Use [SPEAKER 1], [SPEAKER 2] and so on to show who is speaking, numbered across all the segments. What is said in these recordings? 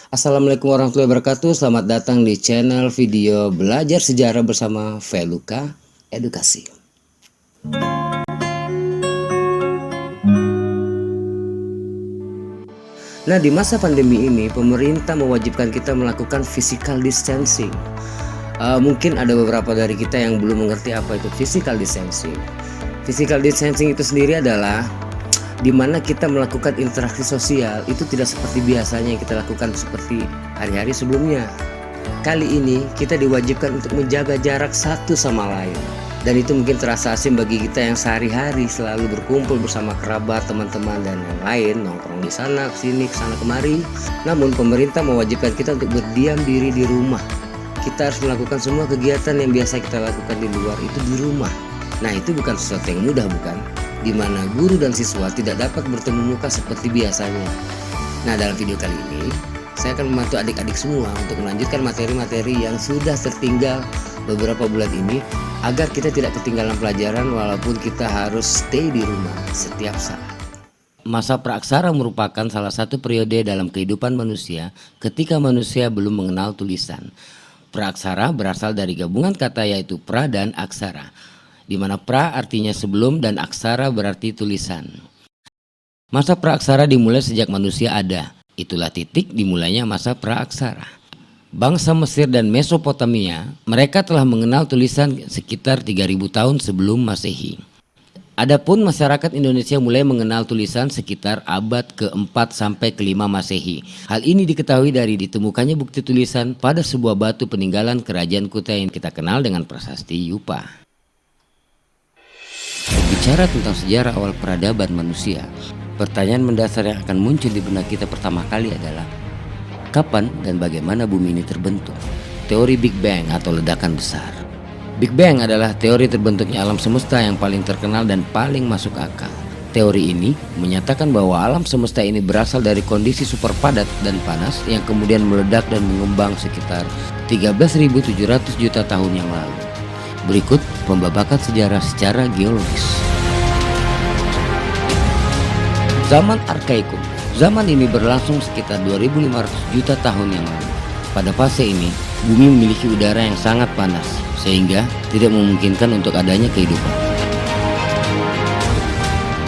[SPEAKER 1] Assalamualaikum warahmatullahi wabarakatuh. Selamat datang di channel video belajar sejarah bersama Veluka Edukasi. Nah, di masa pandemi ini pemerintah mewajibkan kita melakukan physical distancing. Mungkin ada beberapa dari kita yang belum mengerti apa itu physical distancing. Physical distancing itu sendiri adalah di mana kita melakukan interaksi sosial itu tidak seperti biasanya yang kita lakukan seperti hari-hari sebelumnya. Kali ini kita diwajibkan untuk menjaga jarak satu sama lain. Dan itu mungkin terasa asing bagi kita yang sehari-hari selalu berkumpul bersama kerabat, teman-teman, dan yang lain, nongkrong di sana, kesini, kesana, kemari. Namun pemerintah mewajibkan kita untuk berdiam diri di rumah. Kita harus melakukan semua kegiatan yang biasa kita lakukan di luar itu di rumah. Nah, itu bukan sesuatu yang mudah, bukan? Di mana guru dan siswa tidak dapat bertemu muka seperti biasanya. Nah, dalam video kali ini saya akan membantu adik-adik semua untuk melanjutkan materi-materi yang sudah tertinggal beberapa bulan ini agar kita tidak ketinggalan pelajaran walaupun kita harus stay di rumah setiap saat. Masa praaksara merupakan salah satu periode dalam kehidupan manusia ketika manusia belum mengenal tulisan. Praaksara berasal dari gabungan kata yaitu pra dan aksara, di mana pra artinya sebelum dan aksara berarti tulisan. Masa praaksara dimulai sejak manusia ada. Itulah titik dimulainya masa praaksara. Bangsa Mesir dan Mesopotamia, mereka telah mengenal tulisan sekitar 3000 tahun sebelum Masehi. Adapun masyarakat Indonesia mulai mengenal tulisan sekitar abad ke-4 sampai ke-5 Masehi. Hal ini diketahui dari ditemukannya bukti tulisan pada sebuah batu peninggalan kerajaan Kuta yang kita kenal dengan prasasti Yupa. Bicara tentang sejarah awal peradaban manusia, pertanyaan mendasar yang akan muncul di benak kita pertama kali adalah kapan dan bagaimana bumi ini terbentuk? Teori Big Bang atau ledakan besar. Big Bang adalah teori terbentuknya alam semesta yang paling terkenal dan paling masuk akal. Teori ini menyatakan bahwa alam semesta ini berasal dari kondisi super padat dan panas yang kemudian meledak dan mengembang sekitar 13.700 juta tahun yang lalu. Berikut pembabakan sejarah secara geologis. Zaman Arkaikum. Zaman ini berlangsung sekitar 2500 juta tahun yang lalu. Pada fase ini, bumi memiliki udara yang sangat panas, sehingga tidak memungkinkan untuk adanya kehidupan.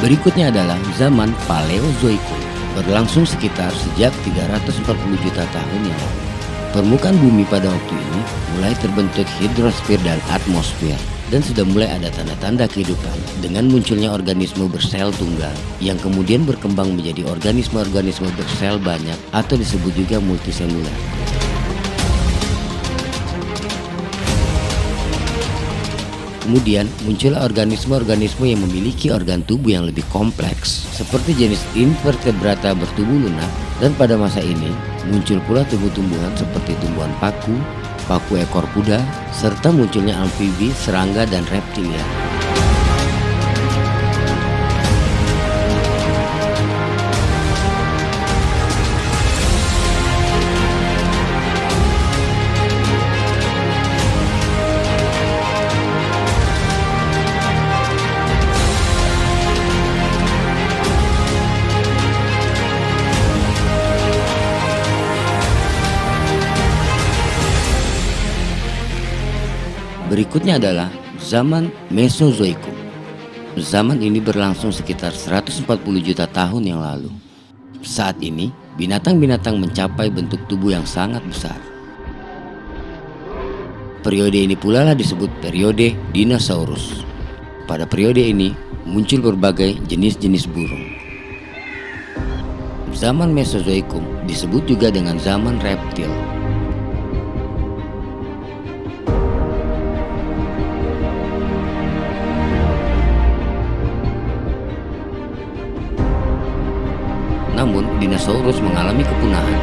[SPEAKER 1] Berikutnya adalah zaman Paleozoikum, berlangsung sekitar sejak 340 juta tahun yang lalu. Permukaan bumi pada waktu ini mulai terbentuk hidrosfer dan atmosfer, dan sudah mulai ada tanda-tanda kehidupan dengan munculnya organisme bersel tunggal yang kemudian berkembang menjadi organisme-organisme bersel banyak atau disebut juga multiseluler. Kemudian muncullah organisme-organisme yang memiliki organ tubuh yang lebih kompleks seperti jenis invertebrata bertubuh lunak, dan pada masa ini muncul pula tumbuh-tumbuhan seperti tumbuhan paku, paku ekor kuda, serta munculnya amfibi, serangga, dan reptilia. Berikutnya adalah zaman Mesozoikum. Zaman ini berlangsung sekitar 140 juta tahun yang lalu. Saat ini, binatang-binatang mencapai bentuk tubuh yang sangat besar. Periode ini pula lah disebut periode dinosaurus. Pada periode ini, muncul berbagai jenis-jenis burung. Zaman Mesozoikum disebut juga dengan zaman reptil. Namun, dinosaurus mengalami kepunahan.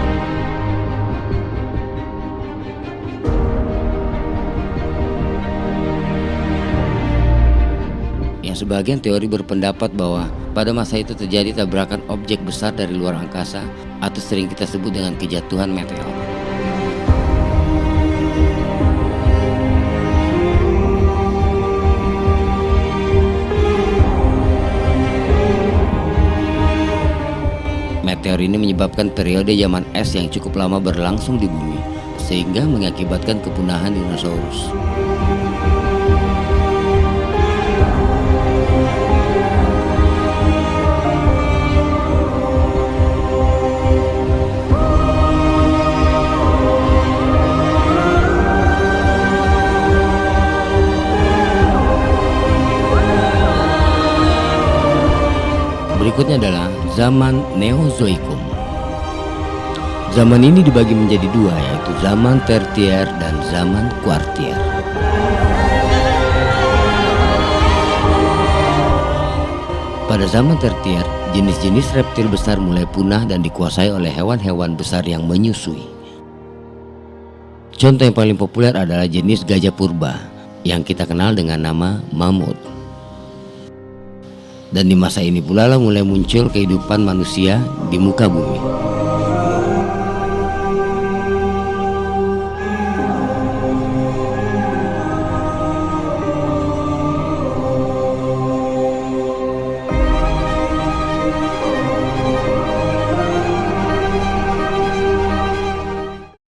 [SPEAKER 1] Yang sebagian teori berpendapat bahwa pada masa itu terjadi tabrakan objek besar dari luar angkasa atau sering kita sebut dengan kejatuhan meteor. Meteor ini menyebabkan periode zaman es yang cukup lama berlangsung di bumi, sehingga mengakibatkan kepunahan dinosaurus. Berikutnya adalah zaman Neozoikum. Zaman ini dibagi menjadi dua, yaitu zaman Tertier dan zaman Kuartier. Pada zaman Tertier, jenis-jenis reptil besar mulai punah dan dikuasai oleh hewan-hewan besar yang menyusui. Contoh yang paling populer adalah jenis gajah purba yang kita kenal dengan nama mamut. Dan di masa ini pula lah mulai muncul kehidupan manusia di muka bumi.